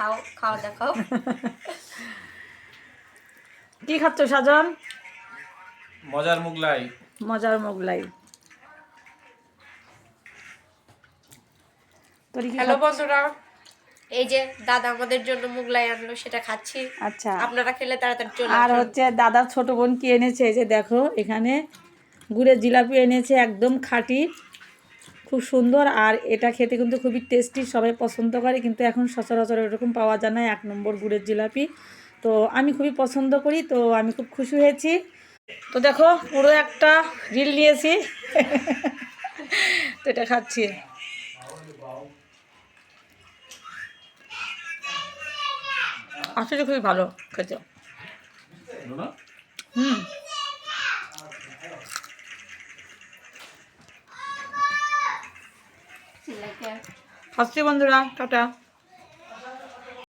খাও খাও দেখাও। কি খাচ্ছ সাজন? মজার মোগলাই। মজার মোগলাই। হ্যালো বন্ধুরা, এই যে দাদা আমাদের জন্য মোগলাই আনলো, সেটা খাচ্ছি। আচ্ছা, আপনারা খেলে তাড়াতাড়ি চলে আর আসুন। হচ্ছে দাদার ছোট বোন কি এনেছে, এই যে দেখো এখানে গুড়ের জিলাপি এনেছে, একদম খাঁটি, খুব সুন্দর। আর এটা খেতে কিন্তু খুবই টেস্টি, সবাই পছন্দ করে, কিন্তু এখন সচরাচর এরকম পাওয়া যায় না 1 নম্বর গুড়ের জিলাপি। তো আমি খুবই পছন্দ করি, তো আমি খুব খুশি হয়েছি। তো দেখো পুরো একটা রিল নিয়েছি। তো এটা খাচ্ছি। আসলে খুবই ভালো খেতে। হুম, আসছি বন্ধুরা, টাটা।